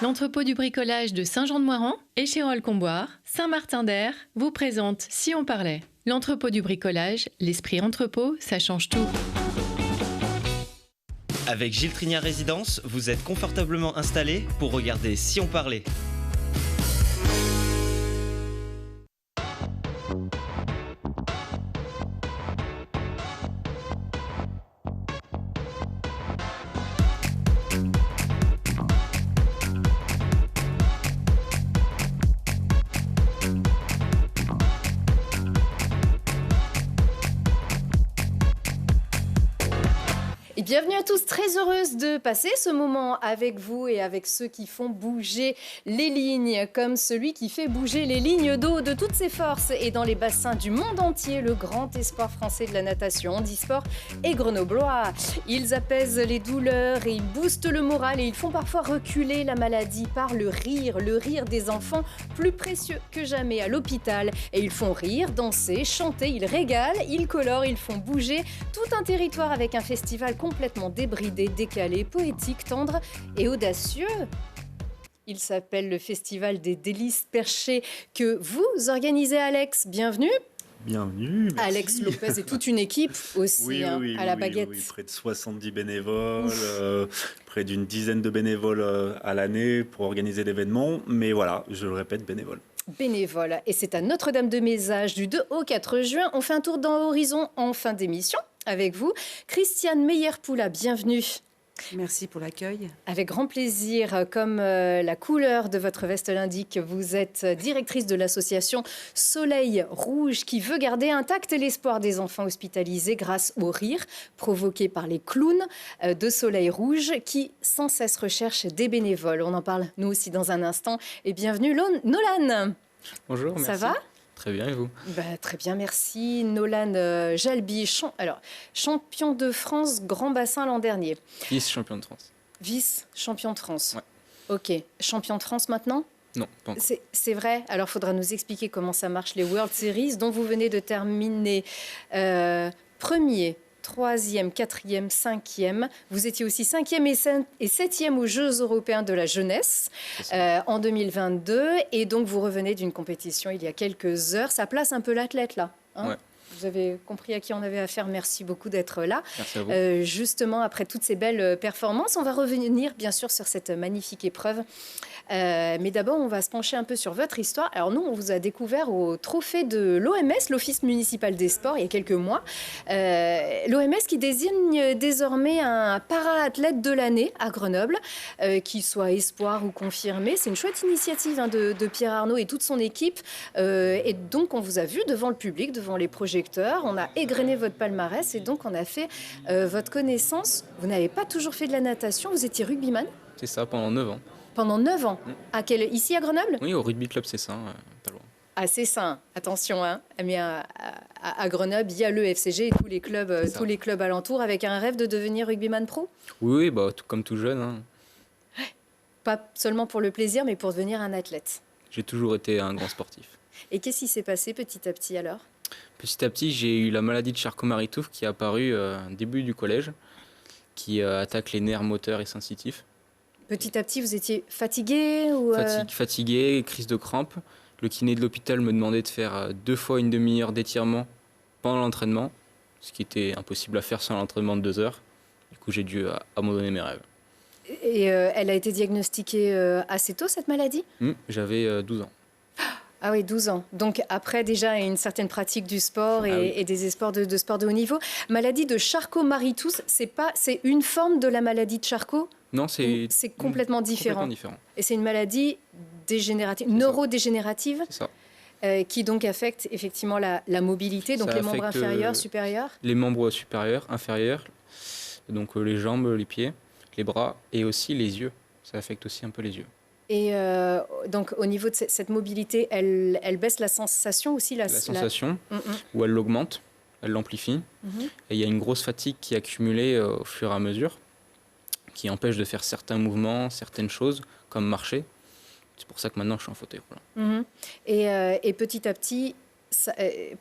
L'entrepôt du bricolage de Saint-Jean-de-Moiran, Échirolles-Comboire, Saint-Martin-d'Air vous présente Si on parlait. L'entrepôt du bricolage, l'esprit entrepôt, ça change tout. Avec Gilles Trignard Résidence, vous êtes confortablement installé pour regarder Si on parlait. Bienvenue à tous, très heureuse de passer ce moment avec vous et avec ceux qui font bouger les lignes, comme celui qui fait bouger les lignes d'eau de toutes ses forces et dans les bassins du monde entier, le grand espoir français de la natation, handisport et grenoblois. Ils apaisent les douleurs et ils boostent le moral et ils font parfois reculer la maladie par le rire des enfants plus précieux que jamais à l'hôpital. Et ils font rire, danser, chanter, ils régalent, ils colorent, ils font bouger tout un territoire avec un festival complètement débridé, décalé, poétique, tendre et audacieux. Il s'appelle le Festival des délices perchées que vous organisez, Alex. Bienvenue. Bienvenue. Merci. Alex Lopez et toute une équipe aussi à la baguette. Oui, près de 70 bénévoles, près d'une dizaine de bénévoles à l'année pour organiser l'événement. Mais voilà, je le répète, bénévoles. Bénévoles. Et c'est à Notre-Dame-de-Mézage du 2 au 4 juin. On fait un tour dans Horizon en fin d'émission avec vous. Christiane Meyer-Poula, bienvenue. Merci pour l'accueil. Avec grand plaisir, comme la couleur de votre veste l'indique, vous êtes directrice de l'association Soleil Rouge qui veut garder intact l'espoir des enfants hospitalisés grâce au rire provoqué par les clowns de Soleil Rouge qui sans cesse recherchent des bénévoles. On en parle nous aussi dans un instant. Et bienvenue Nolan. Bonjour, merci. Ça va ? Très bien, et vous ? Très bien, merci. Nolan Jalbi, champion de France grand bassin l'an dernier. Vice-champion de France. Vice-champion de France. Ouais. Ok. Champion de France maintenant ? Non, pas encore. C'est vrai. Alors, il faudra nous expliquer comment ça marche, les World Series, dont vous venez de terminer premier, troisième, quatrième, cinquième. Vous étiez aussi cinquième et septième aux Jeux européens de la jeunesse en 2022. Et donc, vous revenez d'une compétition il y a quelques heures. Ça place un peu l'athlète, là. Hein, ouais. Vous avez compris à qui on avait affaire. Merci beaucoup d'être là. Merci à vous. Justement, après toutes ces belles performances, on va revenir, bien sûr, sur cette magnifique épreuve. Mais d'abord, on va se pencher un peu sur votre histoire. Alors nous, on vous a découvert au trophée de l'OMS, l'Office municipal des sports, il y a quelques mois. L'OMS qui désigne désormais un para-athlète de l'année à Grenoble, qu'il soit espoir ou confirmé. C'est une chouette initiative de Pierre Arnaud et toute son équipe. Et donc, on vous a vu devant le public, devant les projecteurs. On a égrené votre palmarès et donc on a fait votre connaissance. Vous n'avez pas toujours fait de la natation, vous étiez rugbyman ? C'est ça, pendant 9 ans. Pendant 9 ans. Ici à Grenoble ? Oui, au rugby club Cessin, pas loin. Ah, Cessin, attention, hein. Mais à Grenoble, il y a le FCG et tous les clubs alentours avec un rêve de devenir rugbyman pro ? Oui, tout comme tout jeune. Hein. Pas seulement pour le plaisir, mais pour devenir un athlète. J'ai toujours été un grand sportif. Et qu'est-ce qui s'est passé petit à petit alors ? Petit à petit, j'ai eu la maladie de Charcot-Marie-Tooth qui est apparue début du collège, qui attaque les nerfs moteurs et sensitifs. Petit à petit, vous étiez fatigué ou Fatigué, crise de crampes. Le kiné de l'hôpital me demandait de faire 2 fois une demi-heure d'étirement pendant l'entraînement, ce qui était impossible à faire sans l'entraînement de 2 heures. Du coup, j'ai dû abandonner mes rêves. Et elle a été diagnostiquée assez tôt, cette maladie ? J'avais 12 ans. Ah oui, 12 ans. Donc après déjà une certaine pratique du sport et des sports de sport de haut niveau. Maladie de Charcot-Marie-Tooth, c'est une forme de la maladie de Charcot ? Non, c'est complètement différent. Complètement différent. Et c'est une maladie dégénérative, neurodégénérative, c'est ça. qui donc affecte effectivement la mobilité, donc ça les membres inférieurs, supérieurs. Les membres supérieurs, inférieurs, donc les jambes, les pieds, les bras et aussi les yeux. Ça affecte aussi un peu les yeux. Et donc au niveau de cette mobilité, elle baisse la sensation aussi La sensation, ou elle l'augmente, elle l'amplifie. Et il y a une grosse fatigue qui est accumulée au fur et à mesure, qui empêche de faire certains mouvements, certaines choses, comme marcher. C'est pour ça que maintenant je suis en fauteuil roulant. Et petit à petit,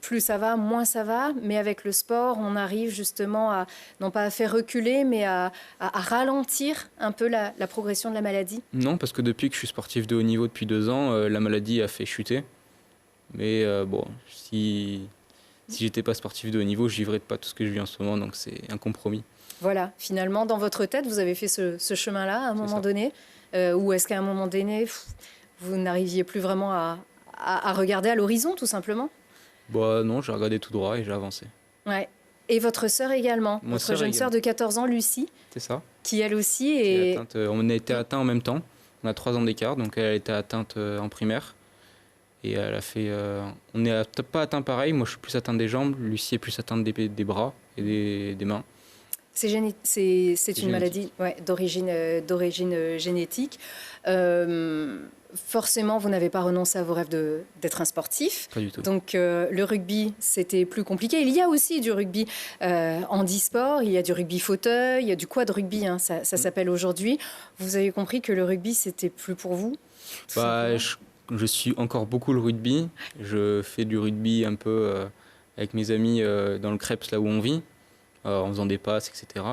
plus ça va, moins ça va, mais avec le sport, on arrive justement à, non pas à faire reculer, mais à ralentir un peu la progression de la maladie. Non, parce que depuis que je suis sportif de haut niveau depuis 2 ans, la maladie a fait chuter. Mais bon, si j'étais pas sportif de haut niveau, je vivrais pas tout ce que je vis en ce moment, donc c'est un compromis. Voilà, finalement, dans votre tête, vous avez fait ce chemin-là à un moment donné, ou est-ce qu'à un moment donné, vous n'arriviez plus vraiment à regarder à l'horizon, tout simplement? Bah non, j'ai regardé tout droit et j'ai avancé. Ouais. Et votre sœur également, Mon votre sœur jeune sœur de 14 ans, Lucie, C'est ça. qui elle aussi Qui est... est atteinte, on a été atteints en même temps. On a 3 ans d'écart, donc elle a été atteinte en primaire. Et elle a fait. On n'est pas atteint pareil. Moi, je suis plus atteinte des jambes. Lucie est plus atteinte des bras et des mains. C'est une maladie d'origine génétique. Forcément, vous n'avez pas renoncé à vos rêves d'être un sportif. Pas du tout. Donc, le rugby, c'était plus compliqué. Il y a aussi du rugby handisport, il y a du rugby fauteuil, il y a du quad rugby, hein, ça s'appelle aujourd'hui. Vous avez compris que le rugby, c'était plus pour vous? Je suis encore beaucoup le rugby. Je fais du rugby un peu avec mes amis dans le Crêpes, là où on vit, en faisant des passes, etc.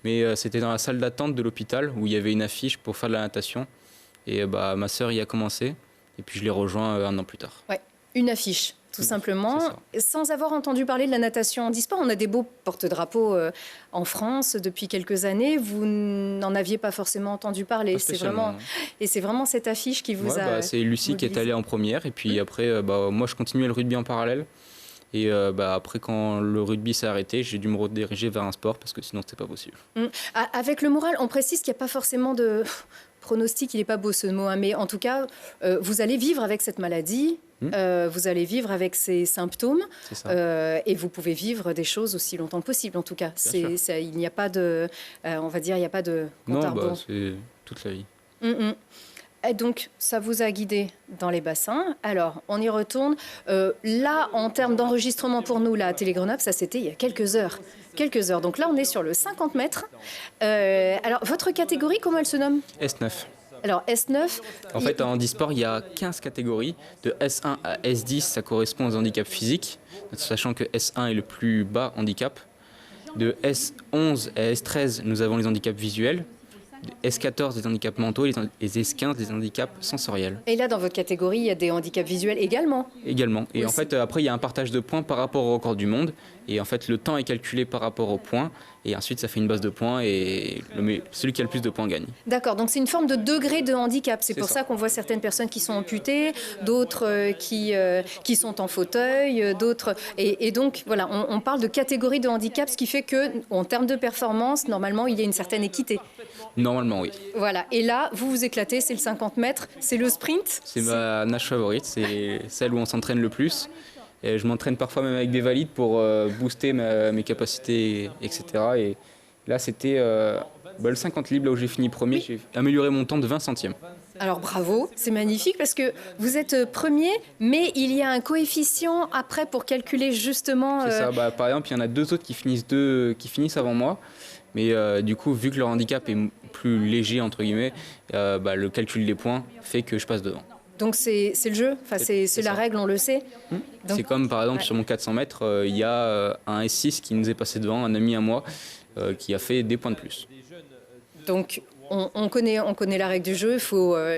Mais c'était dans la salle d'attente de l'hôpital où il y avait une affiche pour faire de la natation. Et ma sœur y a commencé. Et puis je l'ai rejoint 1 an plus tard. Ouais, une affiche, tout simplement. Sans avoir entendu parler de la natation handisport, on a des beaux porte-drapeaux en France depuis quelques années. Vous n'en aviez pas forcément entendu parler. C'est vraiment cette affiche qui vous a... C'est Lucie qui est allée en première. Et puis après, moi, je continuais le rugby en parallèle. Et après, quand le rugby s'est arrêté, j'ai dû me rediriger vers un sport parce que sinon, c'était pas possible. Avec le moral, on précise qu'il n'y a pas forcément de... Pronostic, il n'est pas beau ce mot, hein, mais en tout cas, vous allez vivre avec cette maladie, vous allez vivre avec ces symptômes, et vous pouvez vivre des choses aussi longtemps que possible. En tout cas, il n'y a pas de, on va dire, il n'y a pas de compte à rebours. C'est toute la vie. Et donc, ça vous a guidé dans les bassins. Alors, on y retourne. Là, en termes d'enregistrement pour nous, là, à Télé Grenoble, ça c'était il y a quelques heures. Donc là, on est sur le 50 mètres. Alors, votre catégorie, comment elle se nomme? S9. Alors, S9... En fait, en handisport, il y a 15 catégories. De S1 à S10, ça correspond aux handicaps physiques, sachant que S1 est le plus bas handicap. De S11 à S13, nous avons les handicaps visuels. S14 des handicaps mentaux et S15 des handicaps sensoriels. Et là, dans votre catégorie, il y a des handicaps visuels également? Également. Et en fait, après, il y a un partage de points par rapport au record du monde. Et en fait, le temps est calculé par rapport aux points. Et ensuite, ça fait une base de points et celui qui a le plus de points gagne. D'accord, donc c'est une forme de degré de handicap. C'est pour ça qu'on voit certaines personnes qui sont amputées, d'autres qui sont en fauteuil, d'autres... Et donc, voilà, on parle de catégorie de handicap, ce qui fait qu'en termes de performance, normalement, il y a une certaine équité. Normalement, oui. Voilà, et là, vous vous éclatez, c'est le 50 mètres, c'est le sprint. C'est ma nage favorite, c'est celle où on s'entraîne le plus. Et je m'entraîne parfois même avec des valides pour booster mes capacités, etc. Et là, c'était le 50 libre, là où j'ai fini premier. J'ai amélioré mon temps de 20 centièmes. Alors bravo, c'est magnifique parce que vous êtes premier, mais il y a un coefficient après pour calculer justement... C'est ça, par exemple, il y en a 2 autres qui finissent avant moi. Mais du coup, vu que leur handicap est plus léger, entre guillemets, le calcul des points fait que je passe devant. Donc c'est le jeu, enfin, c'est la règle, on le sait. C'est comme par exemple sur mon 400 mètres, il y a un S6 qui nous est passé devant, un ami à moi, qui a fait des points de plus. Donc on connaît la règle du jeu.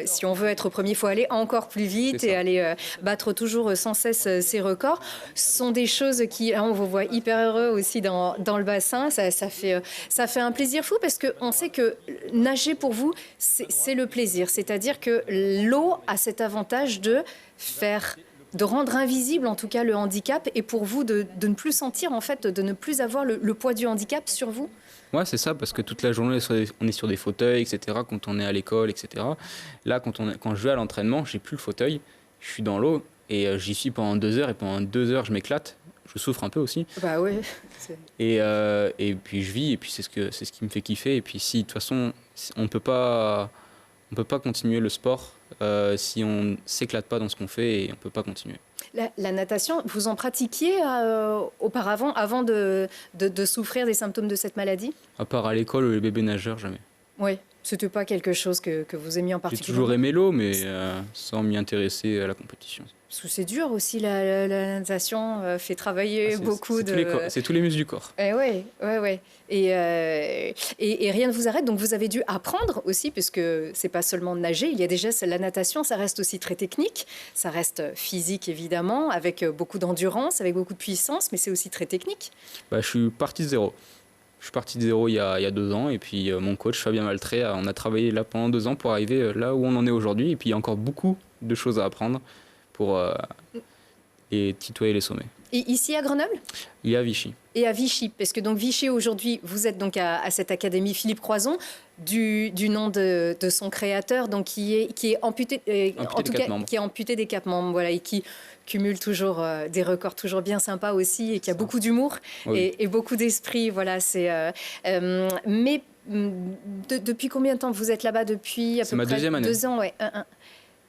Si on veut être premier, il faut aller encore plus vite et aller battre toujours sans cesse ses records. Ce sont des choses qui, là, on vous voit hyper heureux aussi dans le bassin. Ça fait un plaisir fou parce qu'on sait que nager pour vous, c'est le plaisir. C'est-à-dire que l'eau a cet avantage de rendre invisible en tout cas le handicap et pour vous de ne plus sentir, en fait, de ne plus avoir le poids du handicap sur vous. Ouais, c'est ça, parce que toute la journée, on est sur des fauteuils, etc., quand on est à l'école, etc. Là, quand je vais à l'entraînement, j'ai plus le fauteuil, je suis dans l'eau et j'y suis pendant 2 heures et pendant 2 heures, je m'éclate. Je souffre un peu aussi. Bah ouais. Et puis je vis et puis c'est ce qui me fait kiffer. Et puis si, de toute façon, on peut pas continuer le sport si on s'éclate pas dans ce qu'on fait et on peut pas continuer. La natation, vous en pratiquiez auparavant, avant de souffrir des symptômes de cette maladie? À part à l'école, les bébés nageurs, jamais. Oui, C'était pas quelque chose que vous aimiez en J'ai particulier? toujours aimé l'eau, mais sans m'y intéresser à la compétition. Parce que c'est dur aussi, la natation fait travailler Ah, beaucoup de... C'est tous les muscles du corps. Eh ouais, ouais, ouais. Et rien ne vous arrête, donc vous avez dû apprendre aussi, puisque c'est pas seulement nager, il y a des gestes, la natation, ça reste aussi très technique, ça reste physique évidemment, avec beaucoup d'endurance, avec beaucoup de puissance, mais c'est aussi très technique. Bah, je suis parti de zéro. Je suis parti de zéro il y a 2 ans, et puis mon coach Fabien Maltré, on a travaillé là pendant 2 ans pour arriver là où on en est aujourd'hui, et puis il y a encore beaucoup de choses à apprendre pour les tutoyer les sommets. Et ici à Grenoble Il y a Vichy. et à Vichy, parce que donc Vichy aujourd'hui, vous êtes donc à cette académie Philippe Croison, du nom de son créateur, donc qui est amputé, en tout cas qui est amputé des 4 membres, voilà, et qui cumule toujours des records toujours bien sympas aussi, et qui a beaucoup d'humour et beaucoup d'esprit, voilà. Mais depuis combien de temps vous êtes là-bas? Depuis à peu près 2e année. 2 ans, ouais.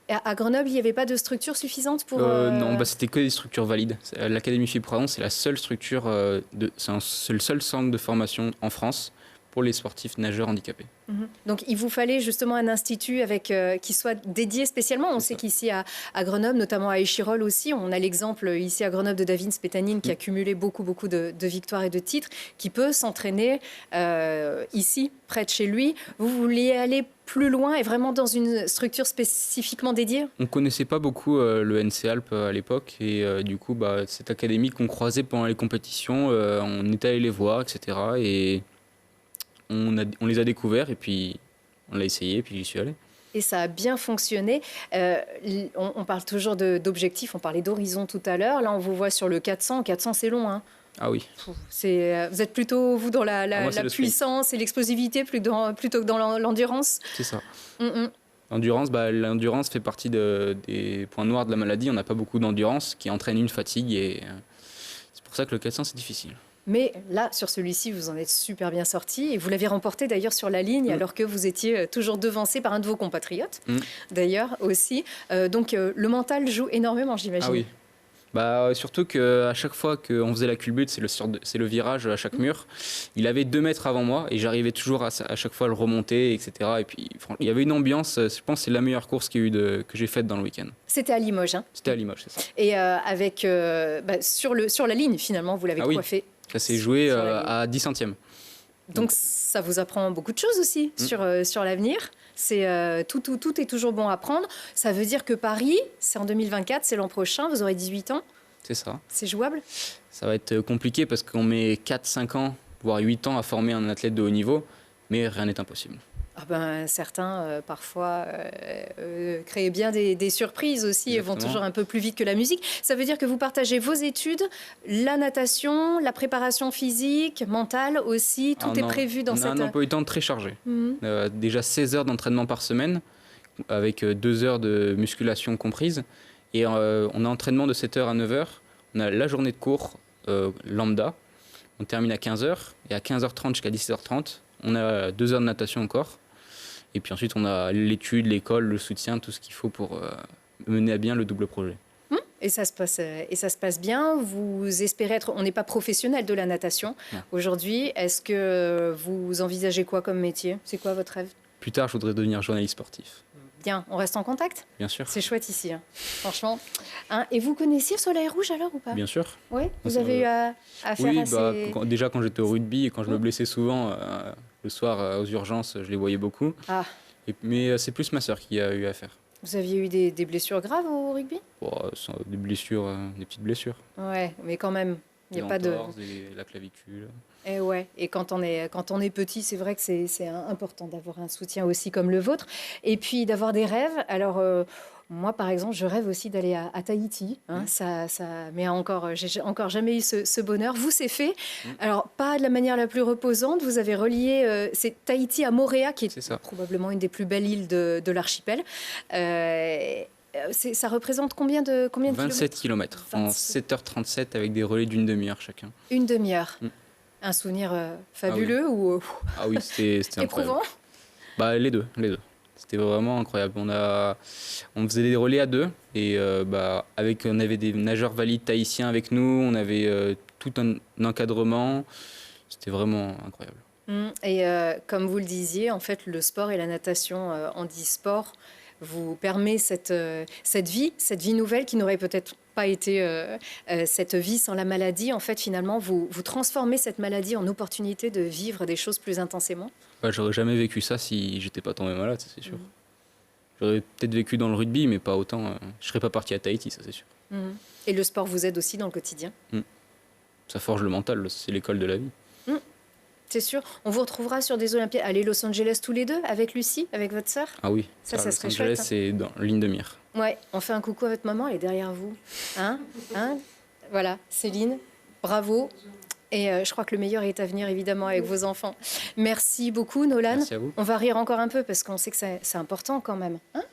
À Grenoble, il n'y avait pas de structure suffisante pour... Non, c'était que des structures valides. L'Académie Philippe Croison, c'est la seule structure, c'est le seul centre de formation en France pour les sportifs nageurs handicapés. Donc, il vous fallait justement un institut qui soit dédié spécialement. On sait qu'ici à Grenoble, notamment à Échirolles aussi, on a l'exemple ici à Grenoble de David Spétanine qui a cumulé beaucoup de victoires et de titres, qui peut s'entraîner ici, près de chez lui. Vous vouliez aller plus loin et vraiment dans une structure spécifiquement dédiée? On ne connaissait pas beaucoup le NC Alpes à l'époque, et du coup, cette académie qu'on croisait pendant les compétitions, on était allé les voir, etc. Et on les a découverts, et puis on l'a essayé, et puis j'y suis allé. Et ça a bien fonctionné. On parle toujours d'objectifs, on parlait d'horizon tout à l'heure. Là, on vous voit sur le 400. 400, c'est long, hein. Ah oui. Vous êtes plutôt, vous, dans la puissance et l'explosivité plutôt que dans l'endurance? C'est ça. L'endurance fait partie des points noirs de la maladie. On n'a pas beaucoup d'endurance, qui entraîne une fatigue, et c'est pour ça que le 400, c'est difficile. Mais là, sur celui-ci, vous en êtes super bien sorti. Et vous l'avez remporté d'ailleurs sur la ligne, alors que vous étiez toujours devancé par un de vos compatriotes, d'ailleurs aussi. Donc le mental joue énormément, j'imagine. Ah oui. Surtout qu'à chaque fois qu'on faisait la culbute, c'est le virage à chaque mur. Il avait 2 mètres avant moi, et j'arrivais toujours à chaque fois à le remonter, etc. Et puis il y avait une ambiance, je pense que c'est la meilleure course que j'ai faite dans le week-end. C'était à Limoges, hein? C'était à Limoges, c'est ça. Et sur la ligne, finalement, vous l'avez coiffé. Ça s'est joué à 10 centièmes. Donc ça vous apprend beaucoup de choses aussi sur l'avenir. Tout est toujours bon à prendre. Ça veut dire que Paris, c'est en 2024, c'est l'an prochain, vous aurez 18 ans. C'est ça. C'est jouable? Ça va être compliqué parce qu'on met 4-5 ans, voire 8 ans à former un athlète de haut niveau, mais rien n'est impossible. Certains, parfois, créent bien des surprises aussi. Exactement. Et vont toujours un peu plus vite que la musique. Ça veut dire que vous partagez vos études, la natation, la préparation physique, mentale aussi. Tout est prévu dans cette... On a un emploi du temps très chargé. Déjà 16 heures d'entraînement par semaine, avec 2 heures de musculation comprises. Et on a entraînement de 7h à 9h. On a la journée de cours lambda. On termine à 15h. Et à 15h30 jusqu'à 17h30, on a 2 heures de natation encore. Et puis ensuite, on a l'étude, l'école, le soutien, tout ce qu'il faut pour mener à bien le double projet. Et ça se passe bien. Vous espérez être... On n'est pas professionnel de la natation aujourd'hui. Est-ce que vous envisagez quoi comme métier? C'est quoi votre rêve? Plus tard, je voudrais devenir journaliste sportif. Bien, on reste en contact? Bien sûr. C'est chouette ici, hein. Franchement. Et vous connaissiez le Soleil Rouge alors ou pas? Bien sûr. Oui, vous avez eu à faire assez... Déjà quand j'étais au rugby et quand je me blessais souvent, le soir aux urgences, je les voyais beaucoup. Mais c'est plus ma sœur qui a eu à faire. Vous aviez eu des blessures graves au rugby? Des blessures, des petites blessures. Ouais, mais quand même, il n'y a pas de... La clavicule. Et ouais, et quand on est petit, c'est vrai que c'est important d'avoir un soutien aussi comme le vôtre. Et puis d'avoir des rêves. Alors, moi, par exemple, je rêve aussi d'aller à Tahiti. Hein, mais j'ai encore jamais eu ce bonheur. Vous, c'est fait. Alors, pas de la manière la plus reposante. Vous avez relié c'est Tahiti à Moorea, qui est probablement une des plus belles îles de l'archipel. Ça représente combien de 27 km en 7h37 avec des relais d'une demi-heure chacun. Une demi-heure. Un souvenir fabuleux ou Ah oui, c'était éprouvant? Les deux. C'était vraiment incroyable. On faisait des relais à 2 et on avait des nageurs valides tahitiens avec nous, on avait tout un encadrement. C'était vraiment incroyable. Et comme vous le disiez, en fait, le sport et la natation handisport vous permet cette vie nouvelle qui n'aurait peut-être pas été cette vie sans la maladie. En fait, finalement, vous transformez cette maladie en opportunité de vivre des choses plus intensément. J'aurais jamais vécu ça si j'étais pas tombé malade, ça c'est sûr. J'aurais peut-être vécu dans le rugby, mais pas autant. Je serais pas parti à Tahiti, ça c'est sûr. Et le sport vous aide aussi dans le quotidien. Ça forge le mental, c'est l'école de la vie. C'est sûr. On vous retrouvera sur des Olympiades. Allez, Los Angeles tous les deux, avec Lucie, avec votre sœur. Ah oui, ça Los serait Angeles, chouette. c'est dans ligne de mire. Ouais, on fait un coucou à votre maman, elle est derrière vous. Hein. Voilà, Céline, bravo. Et je crois que le meilleur est à venir, évidemment, avec vos enfants. Merci beaucoup, Nolan. Merci à vous. On va rire encore un peu, parce qu'on sait que c'est important quand même. Hein.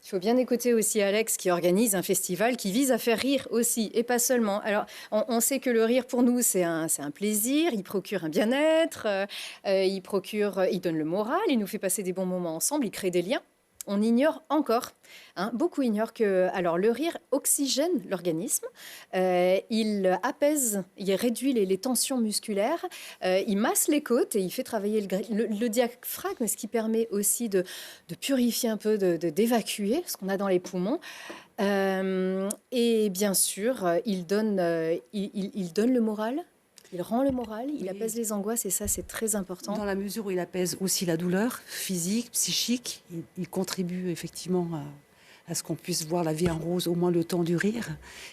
Il faut bien écouter aussi Alex qui organise un festival qui vise à faire rire aussi, et pas seulement. Alors, on sait que le rire, pour nous, c'est un plaisir, il procure un bien-être, il donne le moral, il nous fait passer des bons moments ensemble, il crée des liens. On ignore encore, beaucoup ignorent que le rire oxygène l'organisme, il apaise, il réduit les tensions musculaires, il masse les côtes et il fait travailler le diaphragme, ce qui permet aussi de purifier un peu, d'évacuer ce qu'on a dans les poumons. Et bien sûr, il donne le moral. Il rend le moral, il apaise les angoisses et ça, c'est très important. Dans la mesure où il apaise aussi la douleur physique, psychique, il contribue effectivement à ce qu'on puisse voir la vie en rose au moins le temps du rire.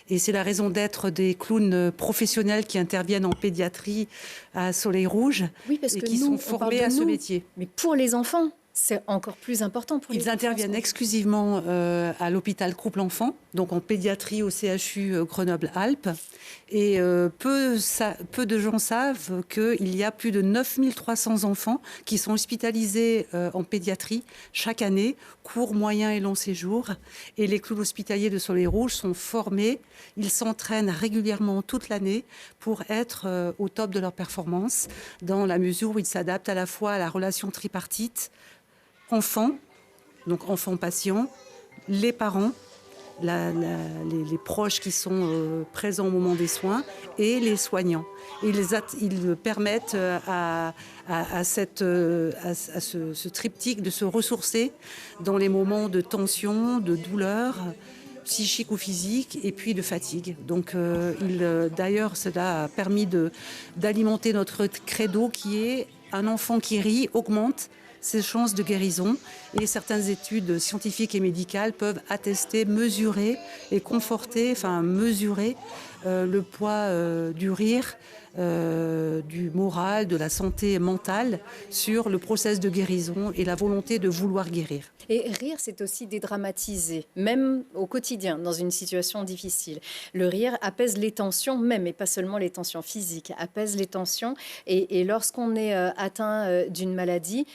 Et c'est la raison d'être des clowns professionnels qui interviennent en pédiatrie à Soleil Rouge oui, parce et que qui sont formés à ce métier. Mais pour les enfants, c'est encore plus important pour les enfants. Ils interviennent exclusivement à l'hôpital Croupe-l'Enfant, donc en pédiatrie au CHU Grenoble-Alpes. Et peu de gens savent qu'il y a plus de 9300 enfants qui sont hospitalisés en pédiatrie chaque année, court, moyen et long séjour. Et les clowns hospitaliers de Soleil Rouge sont formés. Ils s'entraînent régulièrement toute l'année pour être au top de leur performance, dans la mesure où ils s'adaptent à la fois à la relation tripartite enfants, donc enfants-patients, les parents, les proches qui sont présents au moment des soins et les soignants. Et ils permettent à ce triptyque de se ressourcer dans les moments de tension, de douleur psychique ou physique et puis de fatigue. Donc d'ailleurs, cela a permis d'alimenter notre credo qui est un enfant qui rit augmente ses chances de guérison, et certaines études scientifiques et médicales peuvent attester, mesurer et mesurer le poids du rire, du moral, de la santé mentale sur le processus de guérison et la volonté de vouloir guérir. Et rire, c'est aussi dédramatiser, même au quotidien, dans une situation difficile. Le rire apaise les tensions, même, et pas seulement les tensions physiques, apaise les tensions. Et lorsqu'on est atteint d'une maladie,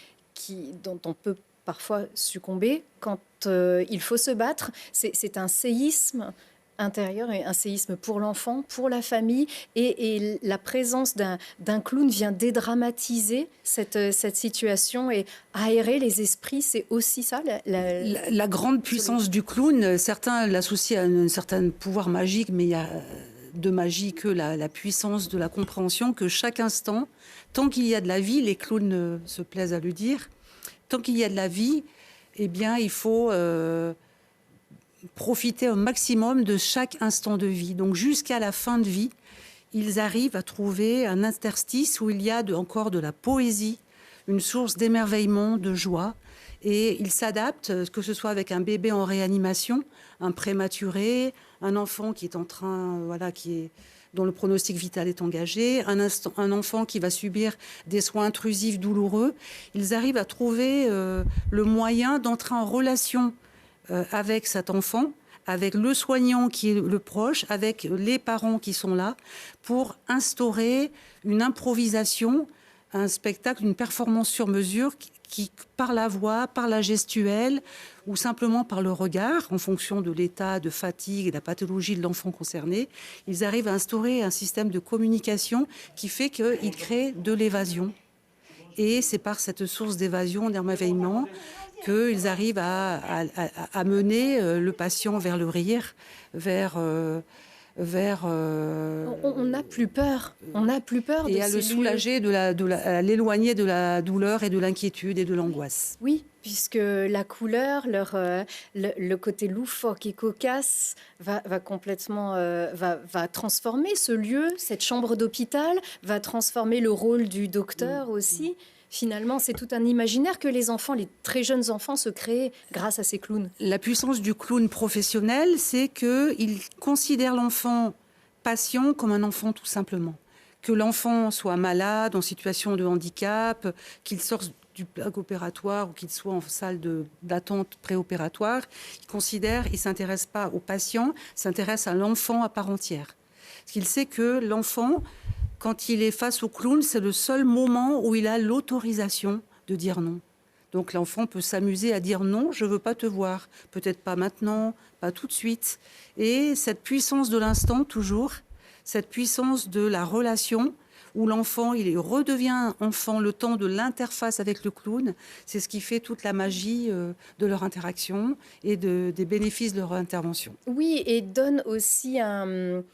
dont on peut parfois succomber, quand il faut se battre, c'est un séisme intérieur et un séisme pour l'enfant, pour la famille, et la présence d'un clown vient dédramatiser cette situation et aérer les esprits. C'est aussi ça la grande puissance du clown. Certains l'associent à un certain pouvoir magique, mais il y a de magie que la puissance de la compréhension que chaque instant, tant qu'il y a de la vie, les clowns se plaisent à le dire, tant qu'il y a de la vie, eh bien, il faut profiter au maximum de chaque instant de vie. Donc, jusqu'à la fin de vie, ils arrivent à trouver un interstice où il y a encore de la poésie, une source d'émerveillement, de joie. Et ils s'adaptent, que ce soit avec un bébé en réanimation, un prématuré, un enfant qui est en train, dont le pronostic vital est engagé, un enfant qui va subir des soins intrusifs douloureux. Ils arrivent à trouver le moyen d'entrer en relation avec cet enfant, avec le soignant qui est le proche, avec les parents qui sont là, pour instaurer une improvisation, un spectacle, une performance sur mesure qui, par la voix, par la gestuelle ou simplement par le regard, en fonction de l'état de fatigue et de la pathologie de l'enfant concerné, ils arrivent à instaurer un système de communication qui fait qu'ils créent de l'évasion. Et c'est par cette source d'évasion, d'émerveillement, qu'ils arrivent à mener le patient vers le rire, vers On n'a plus peur. On n'a plus peur et de à ces le lieux. soulager, à l'éloigner de la douleur et de l'inquiétude et de l'angoisse. Oui, puisque la couleur, le côté loufoque et cocasse va complètement va transformer ce lieu, cette chambre d'hôpital, va transformer le rôle du docteur aussi. Finalement, c'est tout un imaginaire que les enfants, les très jeunes enfants, se créent grâce à ces clowns. La puissance du clown professionnel, c'est qu'il considère l'enfant patient comme un enfant tout simplement. Que l'enfant soit malade, en situation de handicap, qu'il sorte du bloc opératoire ou qu'il soit en salle d'attente préopératoire, il ne s'intéresse pas au patient, il s'intéresse à l'enfant à part entière. Parce qu'il sait que l'enfant, quand il est face au clown, c'est le seul moment où il a l'autorisation de dire non. Donc l'enfant peut s'amuser à dire non, je ne veux pas te voir. Peut-être pas maintenant, pas tout de suite. Et cette puissance de l'instant, toujours, cette puissance de la relation, où l'enfant, il redevient enfant le temps de l'interface avec le clown, c'est ce qui fait toute la magie de leur interaction et des bénéfices de leur intervention. Oui, et donne aussi un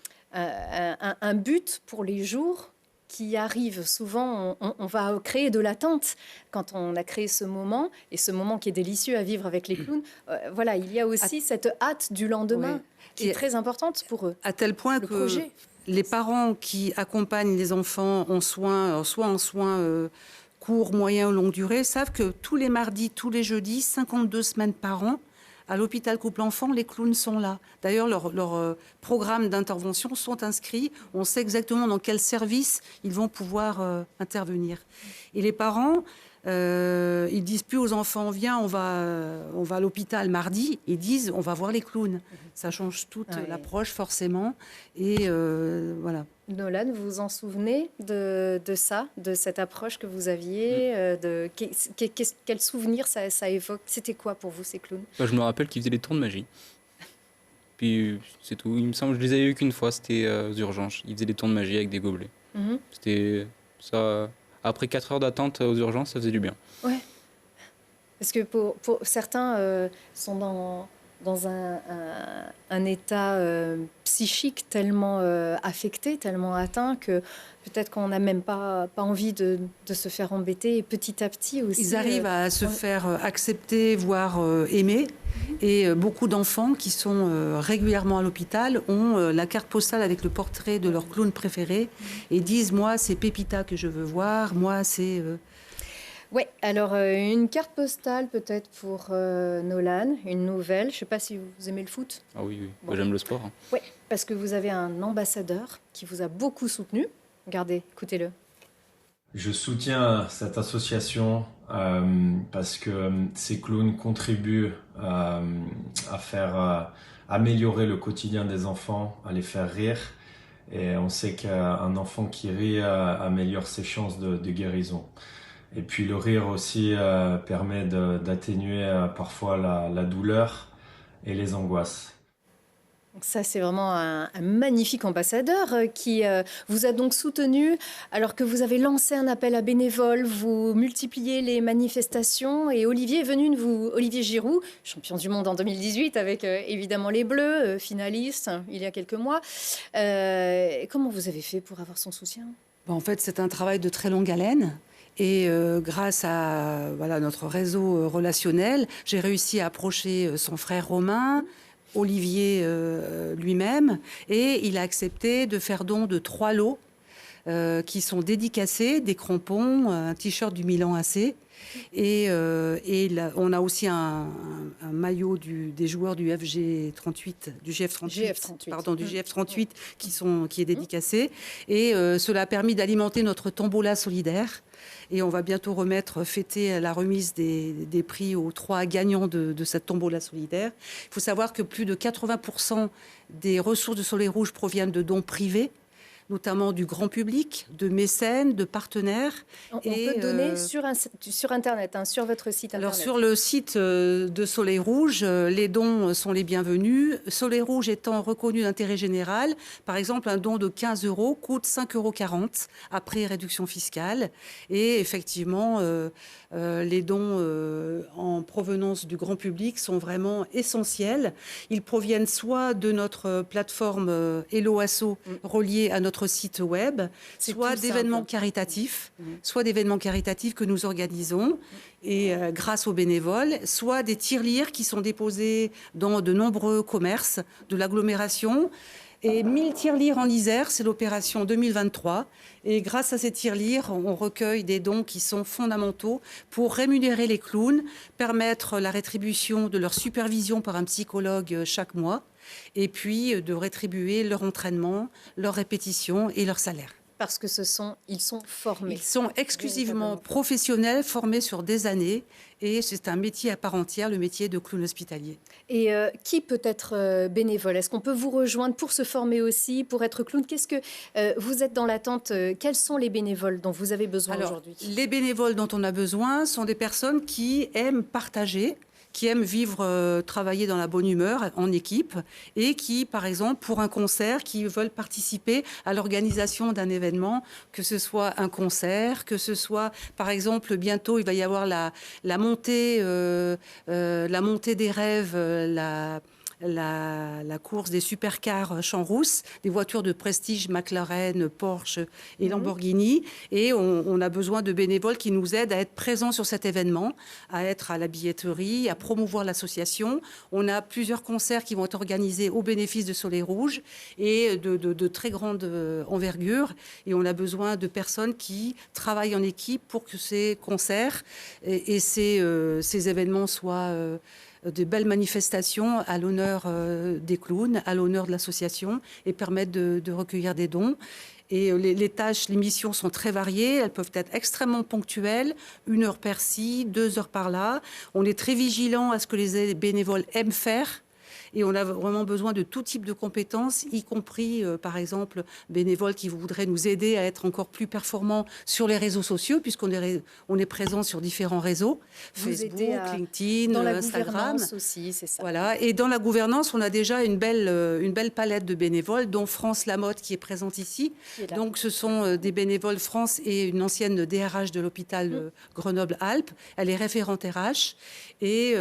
but pour les jours qui arrivent. Souvent, on va créer de l'attente quand on a créé ce moment, et ce moment qui est délicieux à vivre avec les clowns. Voilà, il y a aussi cette hâte du lendemain qui est très importante pour eux. À tel point Le que projet. les parents qui accompagnent les enfants en soins, soit en soins courts, moyens ou longue durée, savent que tous les mardis, tous les jeudis, 52 semaines par an, à l'hôpital Couple-Enfant, les clowns sont là. D'ailleurs, leurs programmes d'intervention sont inscrits. On sait exactement dans quel service ils vont pouvoir intervenir. Et les parents, ils disent plus aux enfants, viens, on va à l'hôpital mardi. Ils disent, on va voir les clowns. Ça change toute l'approche, forcément. Et voilà. Nolan, vous vous en souvenez de ça, de cette approche que vous aviez quel souvenir ça évoque? C'était quoi pour vous, ces clowns? Je me rappelle qu'ils faisaient des tours de magie. Puis c'est tout. Il me semble que je les avais eu qu'une fois, c'était aux urgences. Ils faisaient des tours de magie avec des gobelets. C'était ça. Après 4 heures d'attente aux urgences, ça faisait du bien. Ouais. Parce que pour certains sont dans un état psychique tellement affecté, tellement atteint que peut-être qu'on n'a même pas envie de se faire embêter. Et petit à petit aussi... Ils arrivent à se faire accepter, voire aimer. Et beaucoup d'enfants qui sont régulièrement à l'hôpital ont la carte postale avec le portrait de leur clown préféré et disent « moi, c'est Pépita que je veux voir, moi, c'est... Oui, alors une carte postale peut-être pour Nolan, une nouvelle. Je ne sais pas si vous aimez le foot. Ah oui, oui. Bon. J'aime le sport. Hein. Oui, parce que vous avez un ambassadeur qui vous a beaucoup soutenu. Regardez, écoutez-le. Je soutiens cette association parce que ces clowns contribuent à faire améliorer le quotidien des enfants, à les faire rire. Et on sait qu'un enfant qui rit améliore ses chances de guérison. Et puis le rire aussi permet d'atténuer parfois la douleur et les angoisses. Donc ça, c'est vraiment un magnifique ambassadeur qui vous a donc soutenu alors que vous avez lancé un appel à bénévoles, vous multipliez les manifestations et Olivier est venu de vous, Olivier Giroud, champion du monde en 2018 avec évidemment les Bleus, finaliste il y a quelques mois. Comment vous avez fait pour avoir son soutien? En fait, c'est un travail de très longue haleine. Et grâce à notre réseau relationnel, j'ai réussi à approcher son frère Romain, Olivier lui-même, et il a accepté de faire don de 3 lots qui sont dédicacés, des crampons, un t-shirt du Milan AC. Et on a aussi un maillot des joueurs du GF38 qui est dédicacé. Et cela a permis d'alimenter notre tombola solidaire. Et on va bientôt fêter la remise des prix aux 3 gagnants de cette tombola solidaire. Il faut savoir que plus de 80% des ressources de Soleil Rouge proviennent de dons privés. notamment du grand public, de mécènes, de partenaires. On peut donner sur Internet, sur votre site Internet. Alors sur le site de Soleil Rouge, les dons sont les bienvenus. Soleil Rouge étant reconnu d'intérêt général, par exemple un don de 15 € coûte 5,40 € après réduction fiscale. Et effectivement, les dons en provenance du grand public sont vraiment essentiels. Ils proviennent soit de notre plateforme Hello Asso reliée à notre site web, soit d'événements caritatifs, que nous organisons et grâce aux bénévoles, soit des tirelires qui sont déposés dans de nombreux commerces de l'agglomération. Et 1000 tirelires en Isère, c'est l'opération 2023. Et grâce à ces tirelires, on recueille des dons qui sont fondamentaux pour rémunérer les clowns, permettre la rétribution de leur supervision par un psychologue chaque mois, et puis de rétribuer leur entraînement, leur répétition et leur salaire. Parce que ils sont formés. Ils sont exclusivement professionnels, formés sur des années. Et c'est un métier à part entière, le métier de clown hospitalier. Et qui peut être bénévole? Est-ce qu'on peut vous rejoindre pour se former aussi, pour être clown? Qu'est-ce que vous êtes dans l'attente? Quels sont les bénévoles dont vous avez besoin aujourd'hui? Les bénévoles dont on a besoin sont des personnes qui aiment partager, qui aiment vivre, travailler dans la bonne humeur en équipe et qui, par exemple, pour un concert, qui veulent participer à l'organisation d'un événement, que ce soit un concert, que ce soit, par exemple, bientôt, il va y avoir la montée des rêves, la course des supercars Champs-Rousses, des voitures de prestige McLaren, Porsche et Lamborghini. Et on a besoin de bénévoles qui nous aident à être présents sur cet événement, à être à la billetterie, à promouvoir l'association. On a plusieurs concerts qui vont être organisés au bénéfice de Soleil Rouge et de très grande envergure. Et on a besoin de personnes qui travaillent en équipe pour que ces concerts et ces événements soient de belles manifestations à l'honneur des clowns, à l'honneur de l'association et permettent de recueillir des dons. Et les tâches, les missions sont très variées. Elles peuvent être extrêmement ponctuelles, 1 heure par-ci, 2 heures par-là. On est très vigilant à ce que les bénévoles aiment faire. Et on a vraiment besoin de tout type de compétences, y compris, par exemple, bénévoles qui voudraient nous aider à être encore plus performants sur les réseaux sociaux, puisqu'on est présent sur différents réseaux, Facebook, LinkedIn, dans la Instagram. gouvernance aussi, c'est ça. Voilà. Et dans la gouvernance, on a déjà une belle palette de bénévoles, dont France Lamotte qui est présente ici. Donc, ce sont des bénévoles France et une ancienne DRH de l'hôpital Grenoble-Alpes. Elle est référente RH et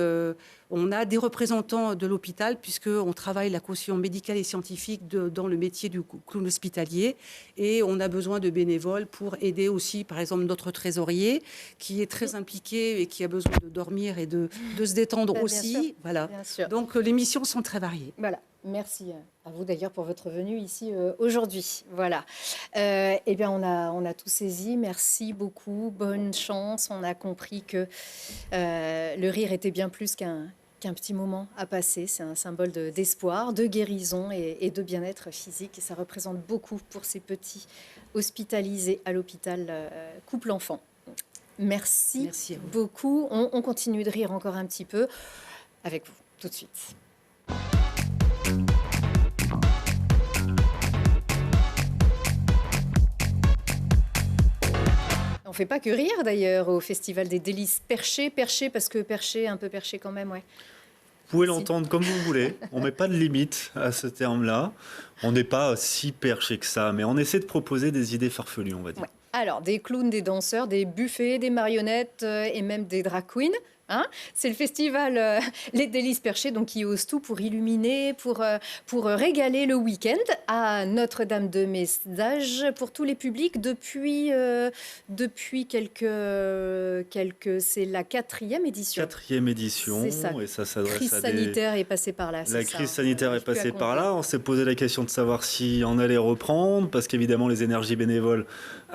on a des représentants de l'hôpital puisqu'on travaille la caution médicale et scientifique dans le métier du clown hospitalier. Et on a besoin de bénévoles pour aider aussi, par exemple, notre trésorier qui est très impliqué et qui a besoin de dormir et de se détendre aussi. Bien sûr. Voilà. Bien sûr. Donc, les missions sont très variées. Voilà. Merci à vous d'ailleurs pour votre venue ici aujourd'hui. Voilà. Eh bien, on a tout saisi. Merci beaucoup. Bonne chance. On a compris que le rire était bien plus qu'un petit moment à passer. C'est un symbole d'espoir, de guérison et de bien-être physique. Et ça représente beaucoup pour ces petits hospitalisés à l'hôpital couple enfant. Merci beaucoup. On continue de rire encore un petit peu avec vous tout de suite. On fait pas que rire d'ailleurs au Festival des Délices Perché parce que un peu perché quand même, ouais. Vous pouvez l'entendre comme vous voulez, on ne met pas de limite à ce terme-là, on n'est pas si perché que ça, mais on essaie de proposer des idées farfelues, on va dire. Ouais. Alors, des clowns, des danseurs, des buffets, des marionnettes et même des drag queens. Hein, c'est le festival Les Délices Perchées, donc qui ose tout pour illuminer, pour régaler le week-end à Notre-Dame-de-Mézage pour tous les publics depuis quelques c'est la 4e édition. 4e édition, c'est ça. Et ça s'adresse crise à sanitaire est passée par là. La crise sanitaire est passée par là. On s'est posé la question de savoir si on allait reprendre, parce qu'évidemment les énergies bénévoles,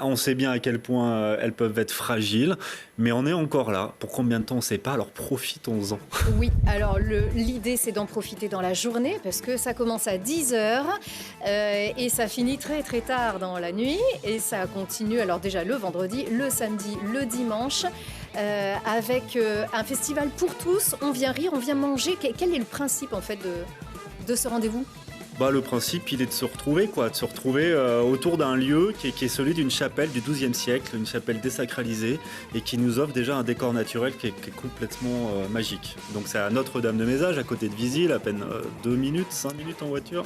on sait bien à quel point elles peuvent être fragiles, mais on est encore là. Pour combien de temps on ne sait pas, alors profitons-en. Oui, alors l'idée c'est d'en profiter dans la journée parce que ça commence à 10h et ça finit très très tard dans la nuit et ça continue alors déjà le vendredi, le samedi, le dimanche avec un festival pour tous. On vient rire, on vient manger. Quel est le principe en fait de ce rendez-vous ? Le principe, il est de se retrouver, autour d'un lieu qui est celui d'une chapelle du XIIe siècle, une chapelle désacralisée, et qui nous offre déjà un décor naturel qui est complètement magique. Donc c'est à Notre-Dame-de-Mézage, à côté de Visil, à peine 5 minutes en voiture.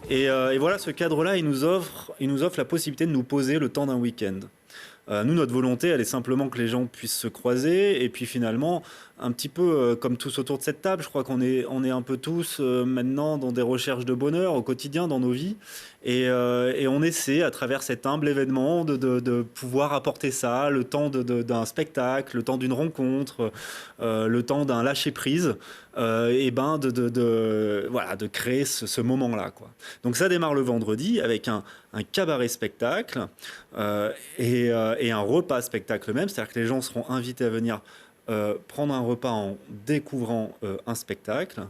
Et voilà, ce cadre-là, il nous offre la possibilité de nous poser le temps d'un week-end. Nous, notre volonté, elle est simplement que les gens puissent se croiser, et puis finalement, un petit peu comme tous autour de cette table, je crois qu'on est un peu tous maintenant dans des recherches de bonheur au quotidien dans nos vies, et on essaie à travers cet humble événement de pouvoir apporter ça, le temps d'un spectacle, le temps d'une rencontre, le temps d'un lâcher-prise, de créer ce moment-là, quoi. Donc ça démarre le vendredi avec un cabaret-spectacle et un repas-spectacle même, c'est-à-dire que les gens seront invités à venir prendre un repas en découvrant un spectacle,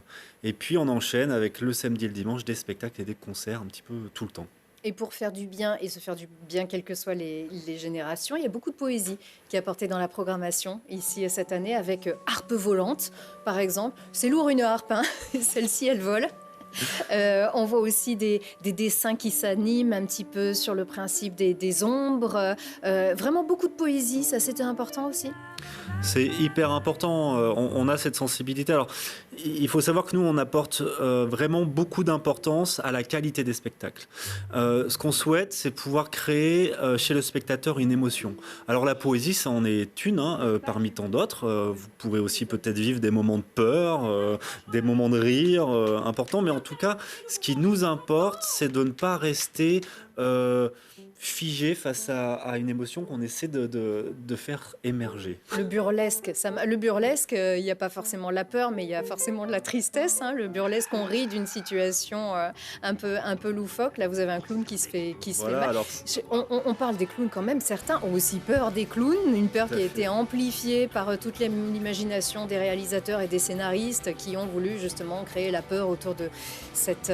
et puis on enchaîne avec le samedi et le dimanche des spectacles et des concerts un petit peu tout le temps. Et pour faire du bien et se faire du bien, quelles que soient les générations, il y a beaucoup de poésie qui est apportée dans la programmation ici cette année, avec Harpe volante, par exemple. C'est lourd une harpe, hein. Celle-ci, elle vole. On voit aussi des dessins qui s'animent un petit peu sur le principe des ombres. Vraiment beaucoup de poésie, ça c'était important aussi. C'est hyper important, on a cette sensibilité. Alors, il faut savoir que nous, on apporte vraiment beaucoup d'importance à la qualité des spectacles. Ce qu'on souhaite, c'est pouvoir créer chez le spectateur une émotion. Alors la poésie, ça en est une, parmi tant d'autres. Vous pouvez aussi peut-être vivre des moments de peur, des moments de rire importants, mais en tout cas, ce qui nous importe, c'est de ne pas rester figé face à une émotion qu'on essaie de faire émerger. Le burlesque, il n'y a pas forcément la peur, mais il y a forcément de la tristesse. Hein. Le burlesque, on rit d'une situation un peu loufoque. Là, vous avez un clown qui se fait mal. Alors... On parle des clowns quand même. Certains ont aussi peur des clowns, une peur qui a été amplifiée par toute l'imagination des réalisateurs et des scénaristes qui ont voulu justement créer la peur autour de cette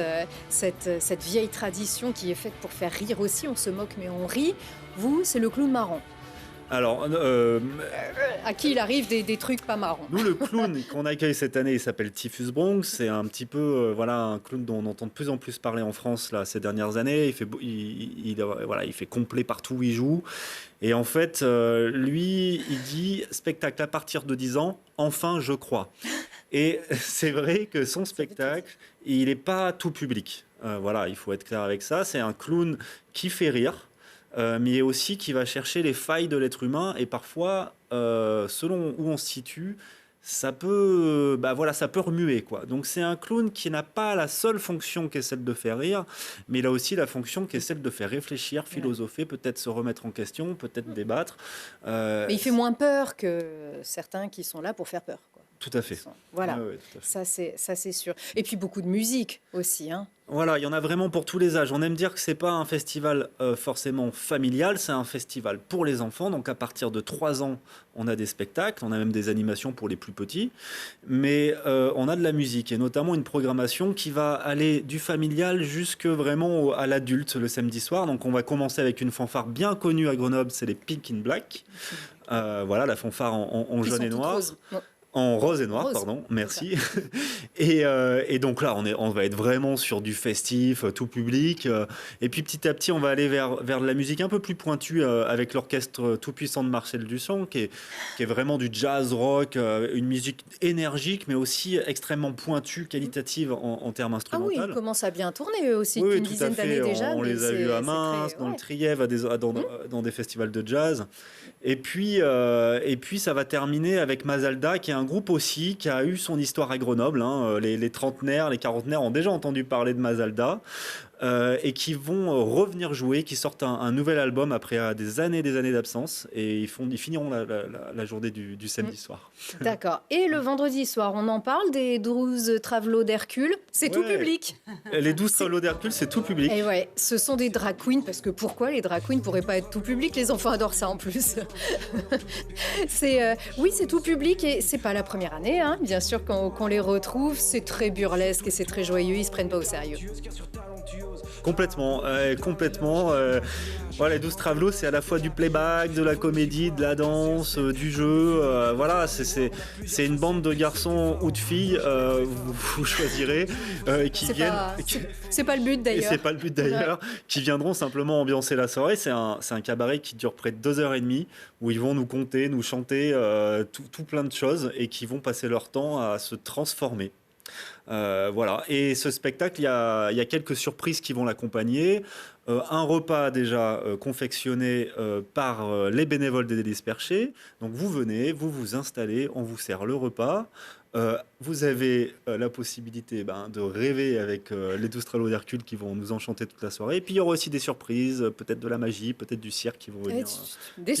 vieille tradition qui est faite pour faire rire aussi. On se moque, mais on rit. Vous, c'est le clown marrant. Alors, à qui il arrive des trucs pas marrants. Nous, le clown qu'on accueille cette année, il s'appelle Typhus Bronx. C'est un petit peu un clown dont on entend de plus en plus parler en France là, ces dernières années. Il fait complet partout où il joue. Et en fait, lui, il dit spectacle à partir de 10 ans, enfin je crois. Et c'est vrai que son spectacle, il n'est pas tout public. Il faut être clair avec ça. C'est un clown qui fait rire. Mais aussi qui va chercher les failles de l'être humain, et parfois, selon où on se situe, ça peut remuer, quoi. Donc c'est un clown qui n'a pas la seule fonction qui est celle de faire rire, mais il a aussi la fonction qui est celle de faire réfléchir, philosopher, peut-être se remettre en question, peut-être débattre. Mais il fait moins peur que certains qui sont là pour faire peur, quoi. Tout à fait. Voilà, tout à fait. Ça c'est sûr. Et puis beaucoup de musique aussi, hein. Voilà, il y en a vraiment pour tous les âges. On aime dire que c'est pas un festival forcément familial, c'est un festival pour les enfants. Donc à partir de 3 ans, on a des spectacles, on a même des animations pour les plus petits. Mais on a de la musique, et notamment une programmation qui va aller du familial jusque vraiment à l'adulte le samedi soir. Donc on va commencer avec une fanfare bien connue à Grenoble, c'est les Pink in Black. La fanfare en jaune et noir. En rose et noir, pardon, merci. Et donc là, on va être vraiment sur du festif, tout public. Et puis petit à petit, on va aller vers de la musique un peu plus pointue avec l'orchestre tout-puissant de Marcel Duchamp, qui est vraiment du jazz rock, une musique énergique, mais aussi extrêmement pointue, qualitative en termes instrumentaux. Ah oui, ils commencent à bien tourner eux aussi, oui, une dizaine d'années déjà. On les a vus à Minsk, dans le Trièvre, dans des festivals de jazz. Et puis ça va terminer avec Mazalda, qui est un groupe aussi qui a eu son histoire à Grenoble. Les trentenaires, les quarantenaires ont déjà entendu parler de Mazalda et qui vont revenir jouer, qui sortent un nouvel album après des années d'absence, et ils finiront la journée du samedi soir. D'accord. Et le vendredi soir, on en parle des 12 travelots d'Hercule. C'est tout public. Les 12 travelots d'Hercule, c'est tout public. Et ouais, ce sont des drag queens, parce que pourquoi les drag queens pourraient pas être tout public? Les enfants adorent ça en plus. Oui, c'est tout public, et c'est pas la première année, hein. Bien sûr, qu'on les retrouve, c'est très burlesque et c'est très joyeux, ils se prennent pas au sérieux. Complètement, complètement. Voilà, les 12 Travelots, c'est à la fois du playback, de la comédie, de la danse, du jeu. Voilà, c'est une bande de garçons ou de filles, vous choisirez, qui viennent. C'est pas le but d'ailleurs. Et c'est pas le but d'ailleurs, qui viendront simplement ambiancer la soirée. C'est un cabaret qui dure près de 2h30, où ils vont nous conter, nous chanter tout plein de choses et qui vont passer leur temps à se transformer. Voilà. Et ce spectacle, il y a quelques surprises qui vont l'accompagner. Un repas déjà confectionné par les bénévoles des Délices Perchées. Donc vous venez, vous vous installez, on vous sert le repas. Vous avez la possibilité de rêver avec les 12 Travelots d'Hercule qui vont nous enchanter toute la soirée. Et puis il y aura aussi des surprises, peut-être de la magie, peut-être du cirque qui vont venir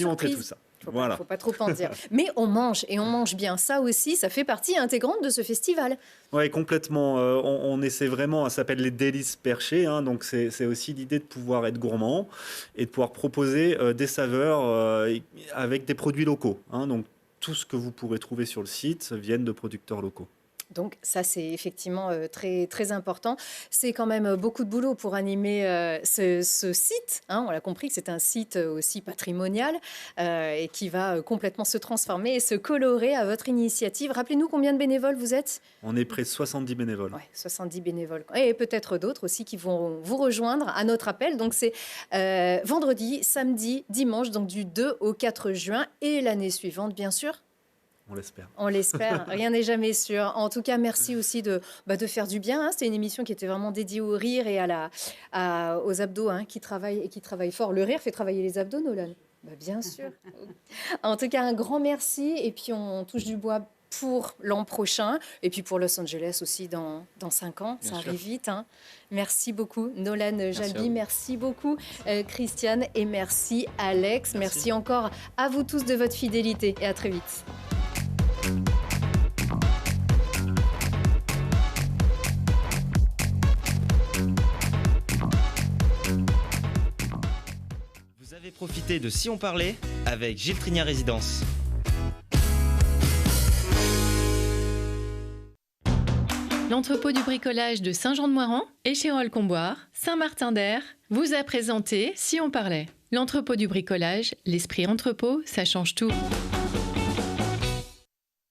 montrer tout ça. Faut pas trop en dire. Mais on mange, et on mange bien. Ça aussi, ça fait partie intégrante de ce festival. Oui, complètement. On essaie vraiment, ça s'appelle les Délices Perchées, hein, donc c'est aussi l'idée de pouvoir être gourmand et de pouvoir proposer des saveurs avec des produits locaux. Hein, donc tout ce que vous pourrez trouver sur le site viennent de producteurs locaux. Donc ça, c'est effectivement très, très important. C'est quand même beaucoup de boulot pour animer ce site. Hein, on l'a compris que c'est un site aussi patrimonial et qui va complètement se transformer et se colorer à votre initiative. Rappelez-nous combien de bénévoles vous êtes ? On est près de 70 bénévoles. Ouais, 70 bénévoles. Et peut-être d'autres aussi qui vont vous rejoindre à notre appel. Donc c'est vendredi, samedi, dimanche, donc du 2 au 4 juin et l'année suivante, bien sûr. On l'espère. On l'espère, rien n'est jamais sûr. En tout cas, merci aussi de faire du bien. Hein. C'était une émission qui était vraiment dédiée au rire et aux abdos qui travaillent fort. Le rire fait travailler les abdos, Nolan ? Bien sûr. En tout cas, un grand merci. Et puis, on touche du bois pour l'an prochain. Et puis pour Los Angeles aussi dans 5 ans. Ça arrive vite. Hein. Merci beaucoup, Nolan Jalbi. Merci beaucoup, Christiane. Et merci, Alex. Merci encore à vous tous de votre fidélité. Et à très vite. Vous avez profité de Si on parlait avec Gilles Trigna Résidence. L'entrepôt du bricolage de Saint-Jean-de-Moiran, Échirolles-Comboires, Saint-Martin-d'Air vous a présenté Si on parlait. L'entrepôt du bricolage, l'esprit entrepôt, ça change tout.